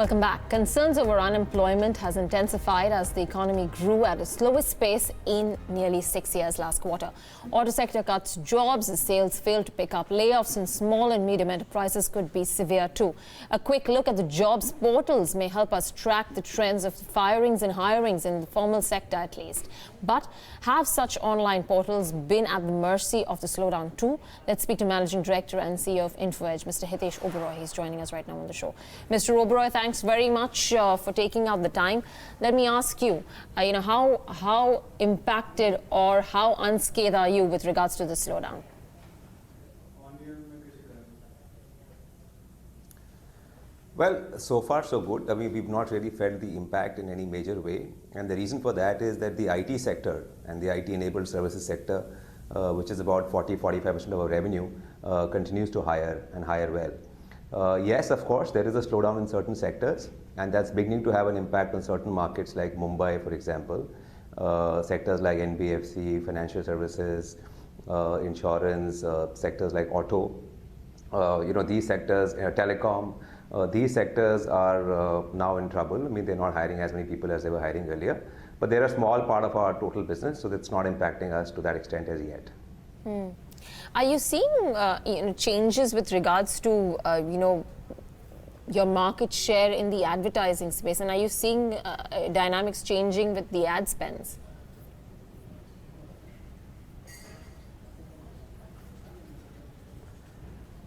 Welcome back. Concerns over unemployment has intensified as the economy grew at the slowest pace in nearly 6 years last quarter. Auto sector cuts jobs as sales failed to pick up. Layoffs in small and medium enterprises could be severe too. A quick look at the jobs portals may help us track the trends of firings and hirings in the formal sector at least. But have such online portals been at the mercy of the slowdown too? Let's speak to Managing Director and CEO of InfoEdge, Mr. Hitesh Oberoi. He's joining us right now on the show. Mr. Oberoi, thanks very much for taking out the time. Let me ask you, how impacted or how unscathed are you with regards to the slowdown? Well, so far so good. I mean, we've not really felt the impact in any major way. And the reason for that is that the IT sector and the IT-enabled services sector, which is about 40-45% of our revenue, continues to hire and hire well. Yes, of course, there is a slowdown in certain sectors, and that's beginning to have an impact on certain markets like Mumbai, for example. Sectors like NBFC, financial services, insurance, sectors like auto. These sectors, telecom, these sectors are now in trouble. I mean, they're not hiring as many people as they were hiring earlier. But they're a small part of our total business, so that's not impacting us to that extent as yet. Are you seeing changes with regards to your market share in the advertising space, and are you seeing dynamics changing with the ad spends?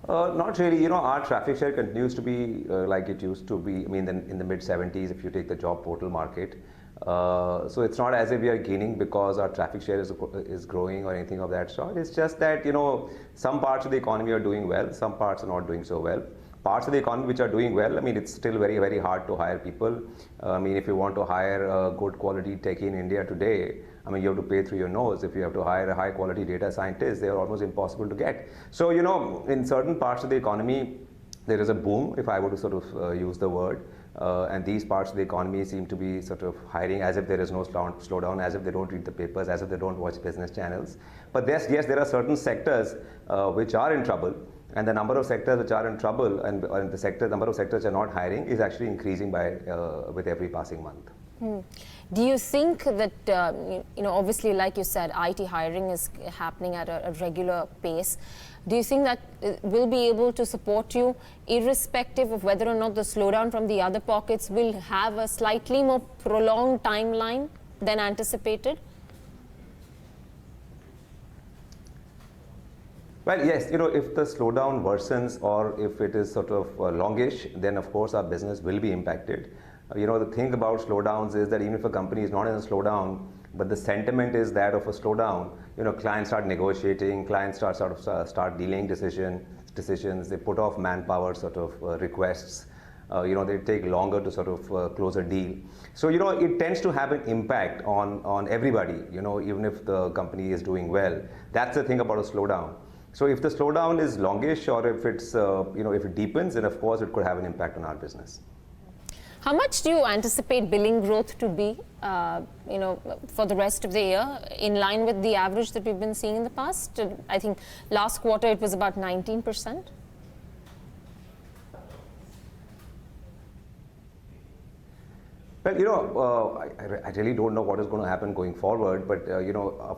Not really. Our traffic share continues to be like it used to be. I mean, in the mid-70s, if you take the job portal market. So it's not as if we are gaining because our traffic share is growing or anything of that sort. It's just that, some parts of the economy are doing well, some parts are not doing so well. Parts of the economy which are doing well, I mean, it's still very, very hard to hire people. I mean, if you want to hire a good quality techie in India today, I mean, you have to pay through your nose. If you have to hire a high quality data scientist, they are almost impossible to get. So, in certain parts of the economy, there is a boom, if I were to sort of use the word. And these parts of the economy seem to be sort of hiring as if there is no slowdown, as if they don't read the papers, as if they don't watch business channels. But yes, there are certain sectors which are in trouble. And the number of sectors which are in trouble and the number of sectors which are not hiring is actually increasing with every passing month. Do you think that, obviously, like you said, IT hiring is happening at a regular pace. Do you think that will be able to support you irrespective of whether or not the slowdown from the other pockets will have a slightly more prolonged timeline than anticipated? Well, yes, if the slowdown worsens or if it is sort of longish, then of course our business will be impacted. The thing about slowdowns is that even if a company is not in a slowdown, but the sentiment is that of a slowdown, clients start negotiating, clients start delaying decisions, they put off manpower sort of requests, they take longer to sort of close a deal. So, it tends to have an impact on everybody, even if the company is doing well. That's the thing about a slowdown. So if the slowdown is longish or if it's, if it deepens, then of course it could have an impact on our business. How much do you anticipate billing growth to be, for the rest of the year, in line with the average that we've been seeing in the past? I think last quarter it was about 19%. Well, I really don't know what is going to happen going forward, but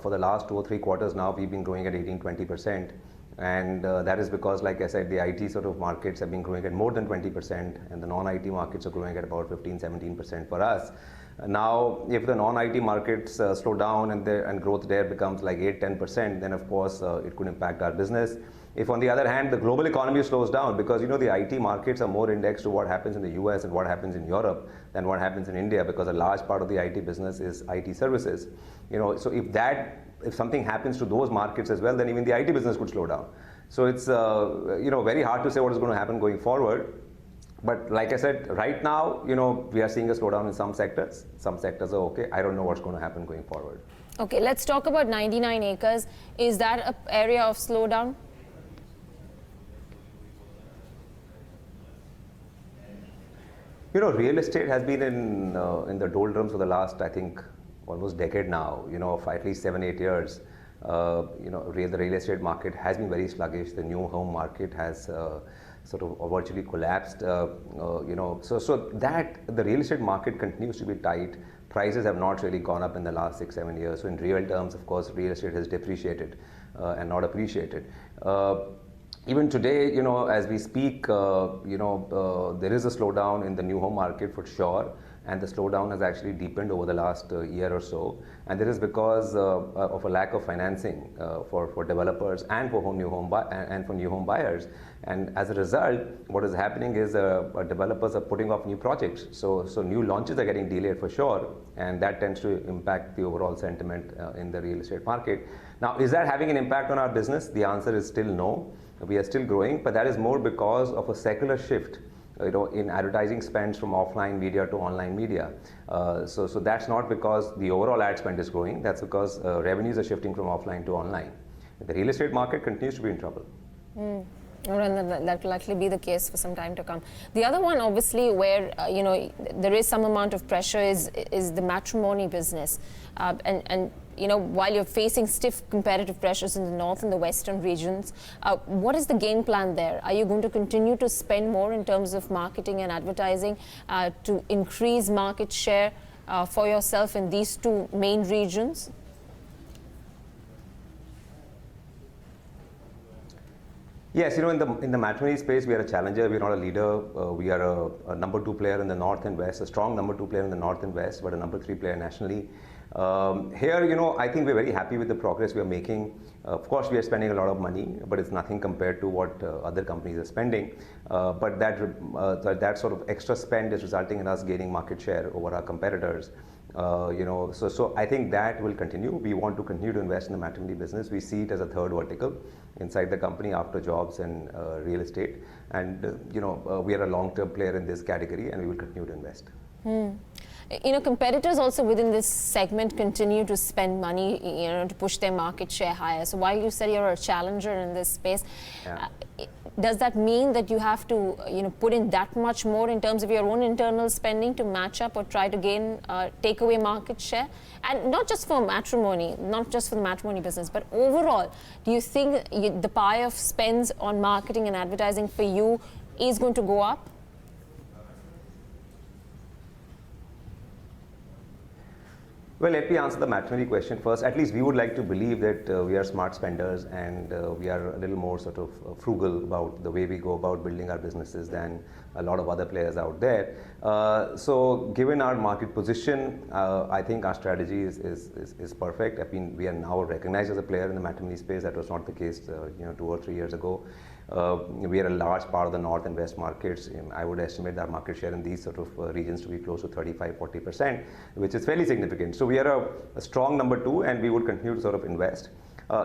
for the last 2 or 3 quarters now, we've been growing at 18-20%. And that is because, like I said, the IT sort of markets have been growing at more than 20%, and the non-IT markets are growing at about 15-17% for us. Now, if the non-IT markets slow down and growth there becomes like 8-10%, then of course it could impact our business. If on the other hand, the global economy slows down, because the IT markets are more indexed to what happens in the US and what happens in Europe than what happens in India, because a large part of the IT business is IT services. So if something happens to those markets as well, then even the IT business could slow down. So it's very hard to say what is going to happen going forward. But like I said, right now, we are seeing a slowdown in some sectors. Some sectors are okay. I don't know what's going to happen going forward. Okay, let's talk about 99 acres. Is that an area of slowdown? Real estate has been in the doldrums for the last, I think, almost decade now, for at least 7-8 years. The real estate market has been very sluggish. The new home market has sort of virtually collapsed. So that the real estate market continues to be tight. Prices have not really gone up in the last 6-7 years. So in real terms, of course, real estate has depreciated and not appreciated. Even today, as we speak, there is a slowdown in the new home market for sure, and the slowdown has actually deepened over the last year or so. And this is because of a lack of financing for developers and for new home buyers. And as a result, what is happening is developers are putting off new projects. So new launches are getting delayed for sure, and that tends to impact the overall sentiment in the real estate market. Now, is that having an impact on our business? The answer is still no. We are still growing, but that is more because of a secular shift, in advertising spends from offline media to online media. So that's not because the overall ad spend is growing. That's because revenues are shifting from offline to online. The real estate market continues to be in trouble. That will actually be the case for some time to come. The other one, obviously, where there is some amount of pressure is the matrimony business, and while you're facing stiff competitive pressures in the north and the western regions, what is the game plan there? Are you going to continue to spend more in terms of marketing and advertising to increase market share for yourself in these two main regions? Yes, in the matrimony space, we are a challenger. We're not a leader. We are a number 2 player in the north and west, a strong number 2 player in the north and west, but a number 3 player nationally. Here, I think we're very happy with the progress we are making. Of course, we are spending a lot of money, but it's nothing compared to what other companies are spending. But that sort of extra spend is resulting in us gaining market share over our competitors. So I think that will continue. We want to continue to invest in the matrimony business. We see it as a third vertical inside the company after jobs and real estate. And we are a long-term player in this category, and we will continue to invest. Competitors also within this segment continue to spend money, to push their market share higher. So while you said you're a challenger in this space, does that mean that you have to, put in that much more in terms of your own internal spending to match up or try to gain, take away market share? And not just for matrimony, not just for the matrimony business, but overall, do you think the pie of spends on marketing and advertising for you is going to go up? Well, let me answer the matrimony question first. At least we would like to believe that we are smart spenders, and we are a little more sort of frugal about the way we go about building our businesses than a lot of other players out there. So given our market position, I think our strategy is perfect. I mean, we are now recognized as a player in the matrimony space. That was not the case 2 or 3 years ago. We are a large part of the north and west markets. I would estimate our market share in these sort of regions to be close to 35-40%, which is fairly significant. So we are a strong number 2, and we would continue to sort of invest.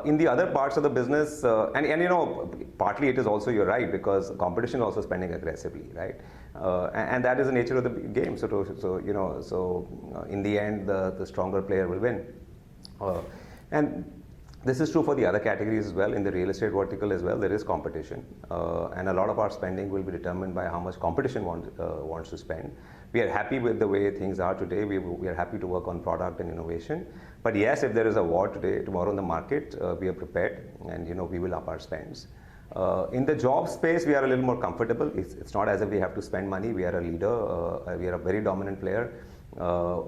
In the other parts of the business, and partly it is also, you're right, because competition is also spending aggressively, right? And that is the nature of the game. So in the end, the stronger player will win. And this is true for the other categories as well. In the real estate vertical as well, there is competition. And a lot of our spending will be determined by how much competition wants to spend. We are happy with the way things are today. We are happy to work on product and innovation. But yes, if there is a war tomorrow in the market, we are prepared, and we will up our spends. In the job space, we are a little more comfortable. It's not as if we have to spend money. We are a leader. We are a very dominant player.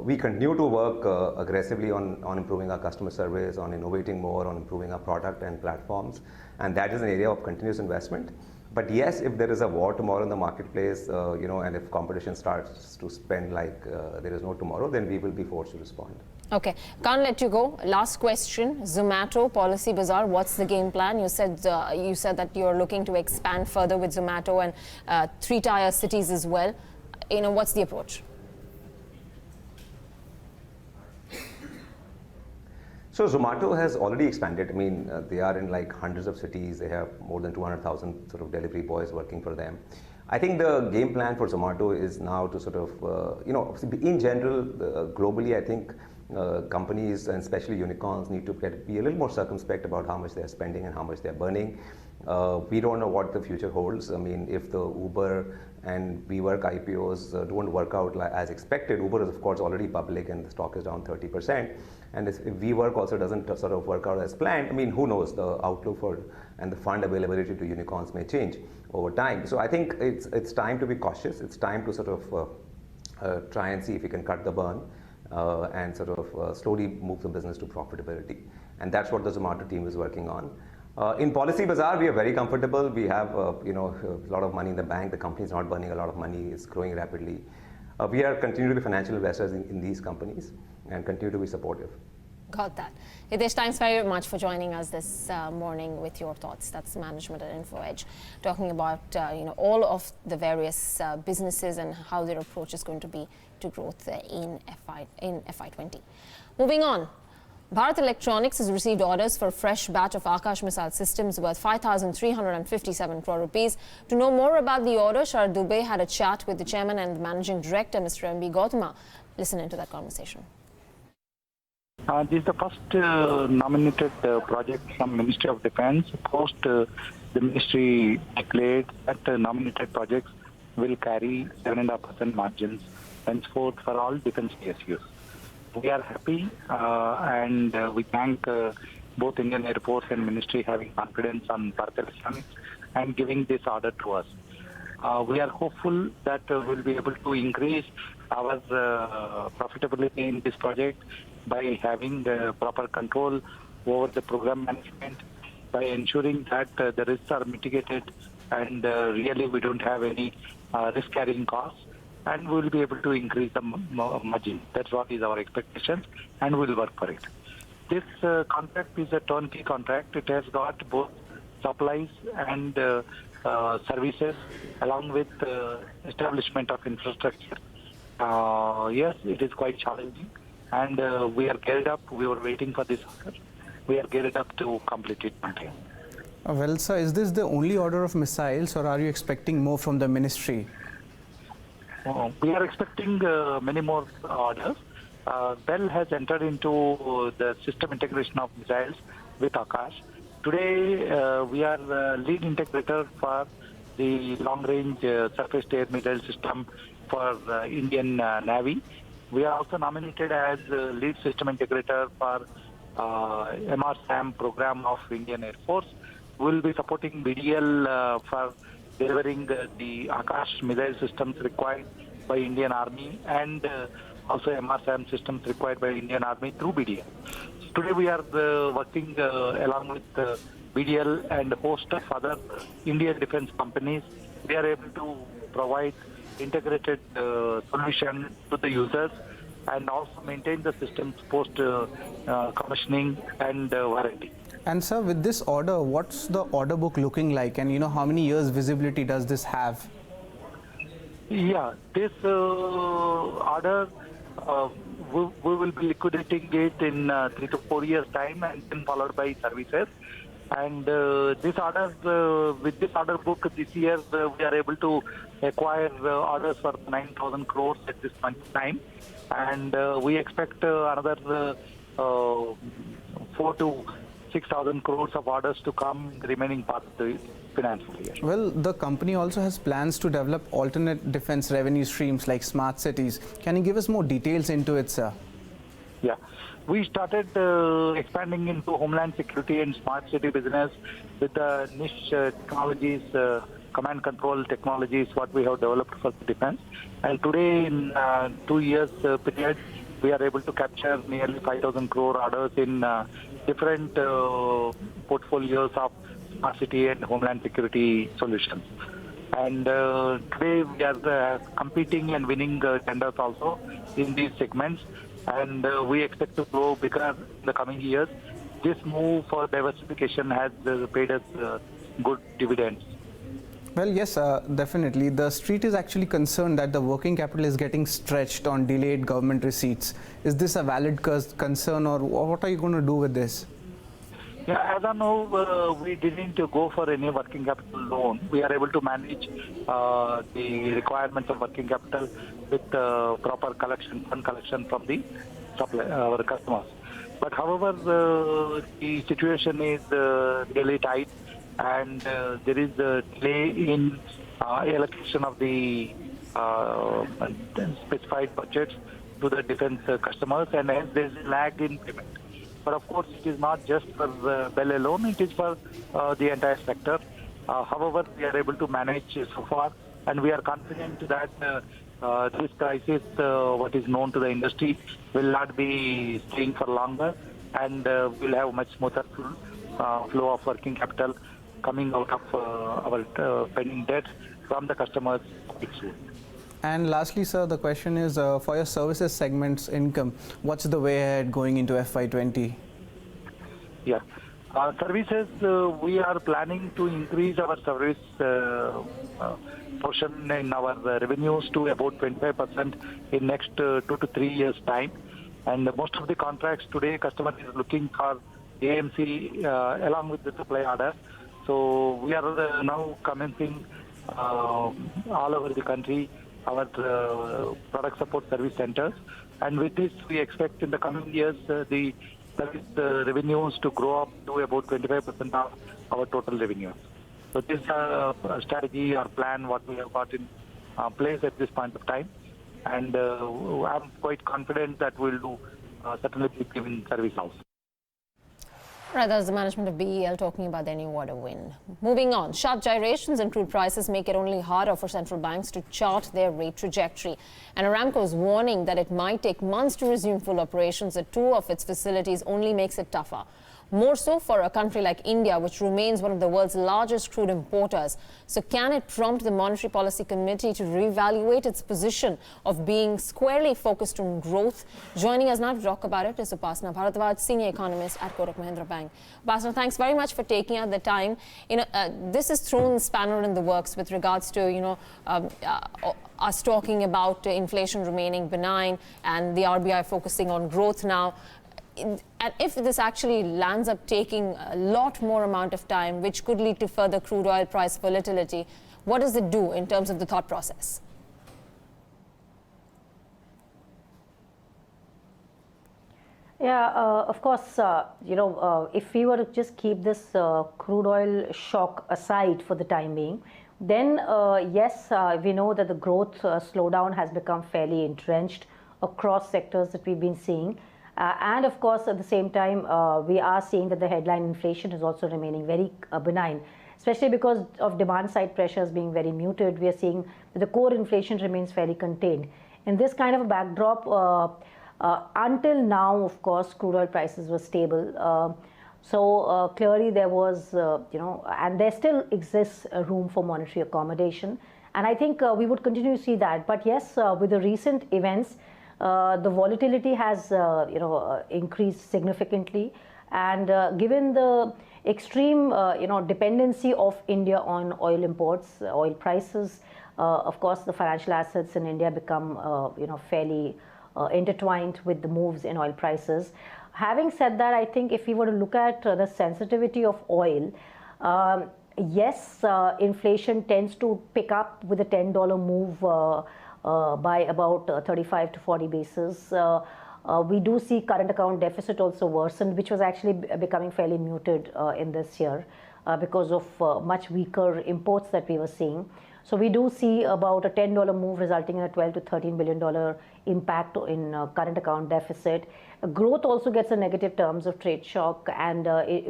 We continue to work aggressively on improving our customer service, on innovating more, on improving our product and platforms, and that is an area of continuous investment. But yes, if there is a war tomorrow in the marketplace, and if competition starts to spend like there is no tomorrow, then we will be forced to respond. Okay, can't let you go. Last question: Zomato, Policy Bazaar. What's the game plan? You said that you're looking to expand further with Zomato and 3-tier cities as well. What's the approach? So Zomato has already expanded. I mean, they are in like hundreds of cities. They have more than 200,000 sort of delivery boys working for them. I think the game plan for Zomato is now to sort of, in general, globally, I think companies, and especially unicorns, need to be a little more circumspect about how much they're spending and how much they're burning. We don't know what the future holds. I mean, if the Uber and WeWork IPOs don't work out as expected, Uber is of course already public and the stock is down 30%. And if WeWork also doesn't sort of work out as planned, I mean, who knows, the outlook for and the fund availability to unicorns may change over time. So I think it's time to be cautious. It's time to sort of try and see if we can cut the burn and sort of slowly move the business to profitability. And that's what the Zomato team is working on. In Policy Bazaar, we are very comfortable. We have a lot of money in the bank. The company is not burning a lot of money. It's growing rapidly. We are continuing to be financial investors in these companies and continue to be supportive. Got that. Hitesh, thanks very much for joining us this morning with your thoughts. That's management at InfoEdge, talking about all of the various businesses and how their approach is going to be to growth in FY20. Moving on. Bharat Electronics has received orders for a fresh batch of Akash missile systems worth 5,357 crore rupees. To know more about the order, Sharad Dubey had a chat with the chairman and the managing director, Mr. M.B. Gautama. Listen into that conversation. This is the first nominated project from Ministry of Defence. Post the ministry declared that nominated projects will carry 7.5% margins henceforth for all defence PSUs. We are happy and we thank both Indian Air Force and Ministry having confidence on Bharat Electronics and giving this order to us. We are hopeful that we'll be able to increase our profitability in this project by having the proper control over the program management, by ensuring that the risks are mitigated and really we don't have any risk-carrying costs, and we will be able to increase the margin. That's what is our expectation, and we'll work for it. This contract is a turnkey contract. It has got both supplies and services along with establishment of infrastructure. Yes, it is quite challenging, and we are geared up. We were waiting for this order. We are geared up to complete it on time. Well, sir, is this the only order of missiles, or are you expecting more from the ministry? We are expecting many more orders. BEL has entered into the system integration of missiles with Akash. Today, we are the lead integrator for the long-range surface-to-air missile system for Indian Navy. We are also nominated as lead system integrator for MRSAM program of Indian Air Force. We will be supporting BDL for delivering the Akash missile systems required by Indian Army and also MRSAM systems required by Indian Army through BDL. So today we are working along with BDL and a host of other Indian defense companies. We are able to provide integrated solution to the users and also maintain the systems post commissioning and warranty. And sir, with this order, what's the order book looking like, and how many years visibility does this have? Yeah, this order we will be liquidating it in 3 to 4 years time, and then followed by services. And this order, with this order book this year, we are able to acquire orders for 9,000 crores at this point in time, and we expect another 4 to 6,000 crores of orders to come in the remaining part of the financial year. Well, the company also has plans to develop alternate defense revenue streams like smart cities. Can you give us more details into it, sir? Yeah, we started expanding into homeland security and smart city business with the niche technologies, command control technologies, what we have developed for the defense. And today, in 2 years period, we are able to capture nearly 5,000 crore orders in different portfolios of smart city and homeland security solutions. And today we are competing and winning tenders also in these segments, and we expect to grow bigger in the coming years. This move for diversification has paid us good dividends. Well, yes, definitely. The street is actually concerned that the working capital is getting stretched on delayed government receipts. Is this a valid concern, or what are you going to do with this? Yeah, as I know, we didn't go for any working capital loan. We are able to manage the requirements of working capital with proper fund collection from the our customers. But however, the situation is really tight, and there is a delay in allocation of the specified budgets to the defense customers, and hence there is a lag in payment. But of course, it is not just for BEL alone, it is for the entire sector. However, we are able to manage so far, and we are confident that this crisis, what is known to the industry, will not be staying for longer, and we'll have much smoother flow of working capital coming out of our pending debt from the customers soon. And lastly, sir, the question is for your services segment's income, what's the way ahead going into FY20? Yeah. Services, we are planning to increase our service portion in our revenues to about 25% in next 2 to 3 years' time. And most of the contracts today, customer is looking for AMC along with the supply order. So we are now commencing all over the country our product support service centers. And with this, we expect in the coming years the service revenues to grow up to about 25% of our total revenue. So this is a strategy or plan what we have got in place at this point of time. And I'm quite confident that we'll do certainly big in service house. Right, that's the management of BEL talking about their new order win. Moving on, sharp gyrations in crude prices make it only harder for central banks to chart their rate trajectory. And Aramco is warning that it might take months to resume full operations at 2 of its facilities only makes it tougher. More so for a country like India, which remains one of the world's largest crude importers. So can it prompt the Monetary Policy Committee to reevaluate its position of being squarely focused on growth? Joining us now to talk about it is Upasna Bharadwaj, Senior Economist at Kotak Mahindra Bank. Upasna, thanks very much for taking out the time. This has thrown spanner in the works with regards to, us talking about inflation remaining benign and the RBI focusing on growth now. And if this actually lands up taking a lot more amount of time, which could lead to further crude oil price volatility, what does it do in terms of the thought process? Yeah, of course, if we were to just keep this crude oil shock aside for the time being, then yes, we know that the growth slowdown has become fairly entrenched across sectors that we've been seeing. And of course, at the same time, we are seeing that the headline inflation is also remaining very benign, especially because of demand side pressures being very muted. We are seeing that the core inflation remains fairly contained. In this kind of a backdrop, until now, of course, crude oil prices were stable. So clearly there was, and there still exists a room for monetary accommodation. And I think we would continue to see that. But yes, with the recent events, the volatility has, increased significantly, and given the extreme, dependency of India on oil imports, oil prices, of course, the financial assets in India become, fairly intertwined with the moves in oil prices. Having said that, I think if we were to look at the sensitivity of oil, yes, inflation tends to pick up with a $10 move. By about 35 to 40 basis. We do see current account deficit also worsened, which was actually becoming fairly muted in this year because of much weaker imports that we were seeing. So we do see about a $10 move resulting in a $12 to $13 billion impact in current account deficit. Growth also gets a negative terms of trade shock, and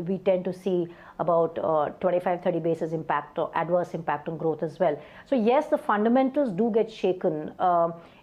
we tend to see about 25-30 basis impact or adverse impact on growth as well. So yes, the fundamentals do get shaken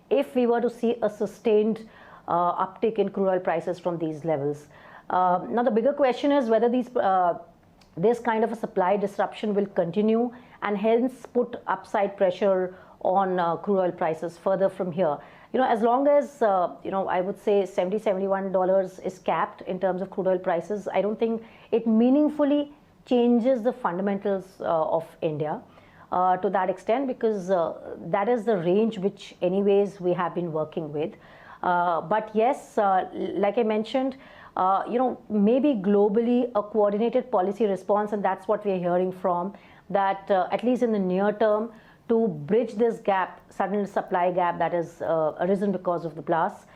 if we were to see a sustained uptick in crude oil prices from these levels. Now the bigger question is whether this kind of a supply disruption will continue and hence put upside pressure on crude oil prices further from here. As long as, I would say $70, $71 is capped in terms of crude oil prices, I don't think it meaningfully changes the fundamentals of India to that extent, because that is the range which anyways we have been working with. But yes, like I mentioned, maybe globally a coordinated policy response, and that's what we're hearing from, that at least in the near term, to bridge this gap, sudden supply gap that has arisen because of the blast,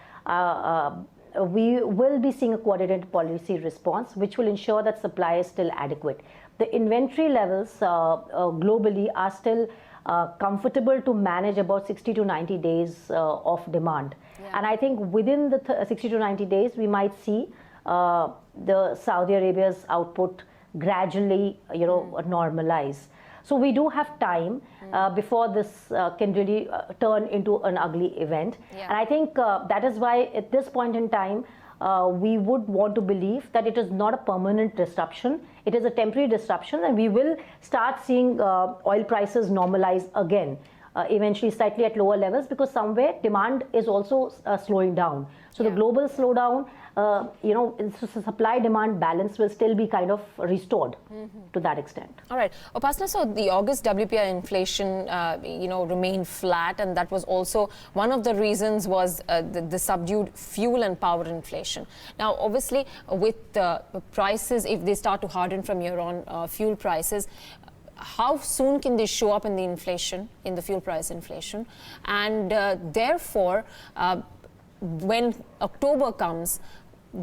we will be seeing a coordinated policy response, which will ensure that supply is still adequate. the inventory levels globally are still comfortable to manage about 60 to 90 days of demand. Yeah. And I think within the 60 to 90 days, we might see the Saudi Arabia's output gradually, normalize. So we do have time before this can really turn into an ugly event. Yeah. And I think that is why at this point in time, we would want to believe that it is not a permanent disruption. It is a temporary disruption, and we will start seeing oil prices normalize again, eventually slightly at lower levels, because somewhere demand is also slowing down. So the global slowdown, supply-demand balance will still be kind of restored to that extent. All right. Upasna, so the August WPI inflation, remained flat, and that was also one of the reasons was the subdued fuel and power inflation. Now, obviously, with prices, if they start to harden from here on, fuel prices, how soon can they show up in the inflation, in the fuel price inflation? And therefore, when October comes,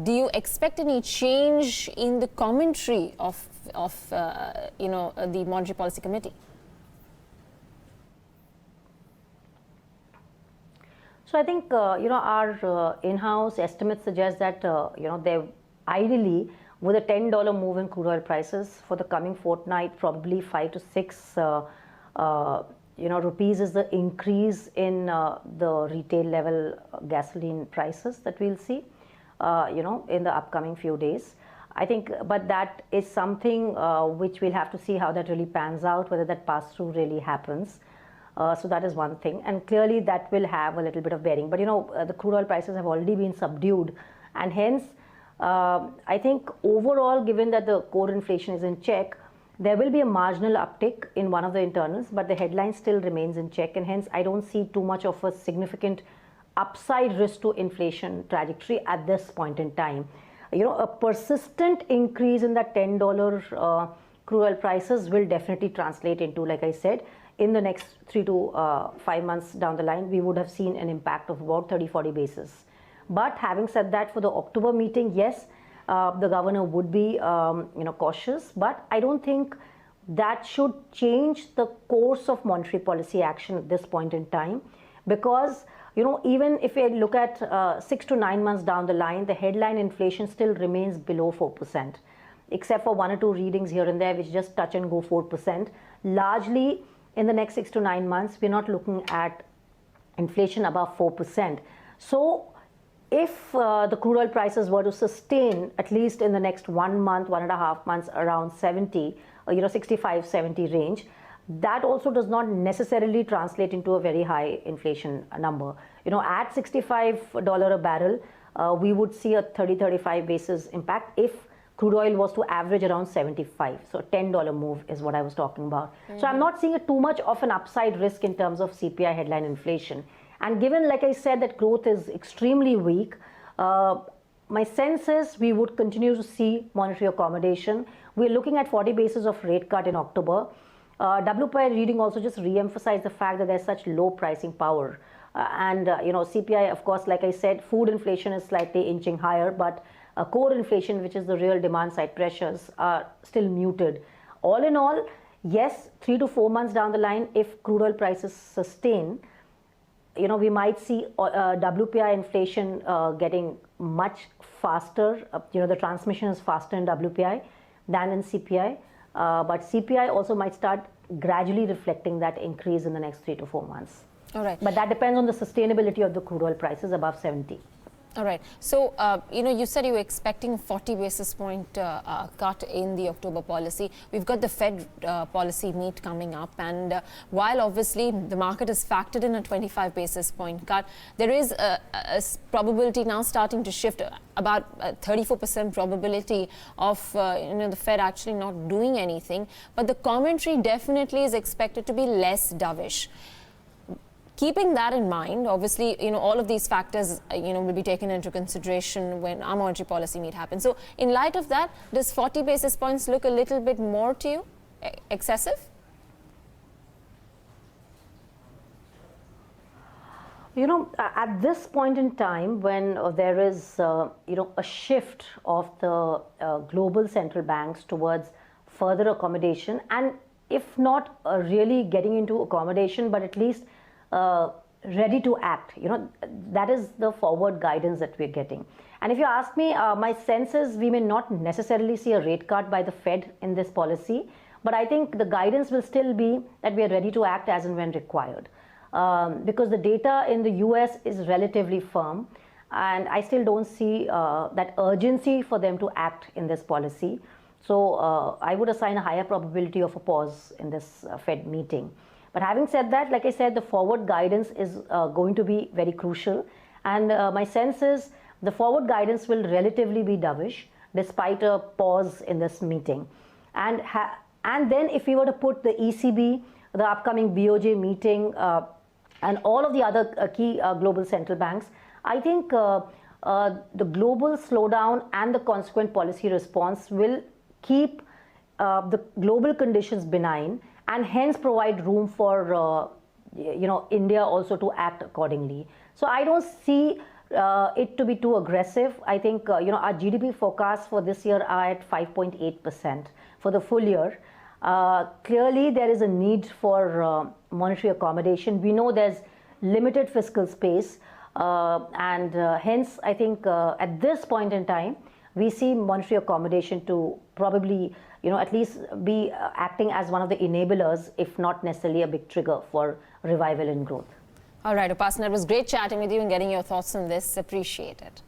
do you expect any change in the commentary of the Monetary Policy Committee? So I think our in-house estimates suggest that they ideally, with a $10 move in crude oil prices for the coming fortnight, probably 5 to 6 rupees is the increase in the retail level gasoline prices that we'll see, in the upcoming few days. I think, but that is something which we'll have to see how that really pans out, whether that pass-through really happens. So that is one thing, and clearly that will have a little bit of bearing. But the crude oil prices have already been subdued, and hence I think overall, given that the core inflation is in check, there will be a marginal uptick in one of the internals, but the headline still remains in check, and hence I don't see too much of a significant upside risk to inflation trajectory at this point in time. A persistent increase in that $10 crude oil prices will definitely translate into, like I said, in the next 3 to 5 months down the line, we would have seen an impact of about 30-40 basis. But having said that, for the October meeting, yes, the governor would be cautious, but I don't think that should change the course of monetary policy action at this point in time, because even if we look at 6 to 9 months down the line, the headline inflation still remains below 4%, except for 1 or 2 readings here and there which just touch and go 4%. Largely in the next 6 to 9 months, we're not looking at inflation above 4%. So if the crude oil prices were to sustain at least in the next 1 month, 1.5 months around 70, 65, 70 range, that also does not necessarily translate into a very high inflation number. At $65 a barrel, we would see a 30-35 basis impact if crude oil was to average around 75. So a $10 move is what I was talking about. So I'm not seeing too much of an upside risk in terms of CPI headline inflation. And given, like I said, that growth is extremely weak, my sense is we would continue to see monetary accommodation. We're looking at 40 basis of rate cut in October. WPI reading also just re-emphasized the fact that there's such low pricing power. CPI, of course, like I said, food inflation is slightly inching higher, but core inflation, which is the real demand side pressures, are still muted. All in all, yes, 3 to 4 months down the line, if crude oil prices sustain, we might see WPI inflation getting much faster. The transmission is faster in WPI than in CPI. But CPI also might start gradually reflecting that increase in the next 3 to 4 months. All right. But that depends on the sustainability of the crude oil prices above 70. All right. So, you said you were expecting 40 basis point cut in the October policy. We've got the Fed policy meet coming up. And while obviously the market has factored in a 25 basis point cut, there is a probability now starting to shift, about 34% probability of the Fed actually not doing anything. But the commentary definitely is expected to be less dovish. Keeping that in mind, obviously, all of these factors, will be taken into consideration when our monetary policy meet happens. So, in light of that, does 40 basis points look a little bit more to you? Excessive? At this point in time, when there is, a shift of the global central banks towards further accommodation, and if not really getting into accommodation, but at least ready to act. That is the forward guidance that we're getting. And if you ask me, my sense is we may not necessarily see a rate cut by the Fed in this policy, but I think the guidance will still be that we are ready to act as and when required. Because the data in the US is relatively firm, and I still don't see that urgency for them to act in this policy. So I would assign a higher probability of a pause in this Fed meeting. But having said that, like I said, the forward guidance is going to be very crucial. And my sense is the forward guidance will relatively be dovish despite a pause in this meeting. And then if we were to put the ECB, the upcoming BOJ meeting, and all of the other key global central banks, I think the global slowdown and the consequent policy response will keep the global conditions benign, and hence provide room for India also to act accordingly. So I don't see it to be too aggressive. I think our GDP forecasts for this year are at 5.8% for the full year. Clearly, there is a need for monetary accommodation. We know there's limited fiscal space, and hence I think at this point in time, we see monetary accommodation to probably, at least be acting as one of the enablers, if not necessarily a big trigger for revival in growth. All right, Upasna, it was great chatting with you and getting your thoughts on this. Appreciate it.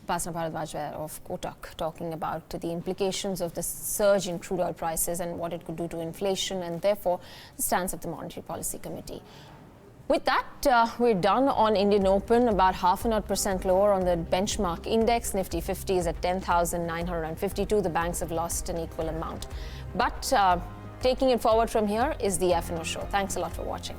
Upasna Bharadwaj of Kotak talking about the implications of the surge in crude oil prices and what it could do to inflation, and therefore the stance of the Monetary Policy Committee. With that, we're done on Indian Open, about 0.5% lower on the benchmark index. Nifty 50 is at 10,952. The banks have lost an equal amount. But taking it forward from here is the F&O show. Thanks a lot for watching.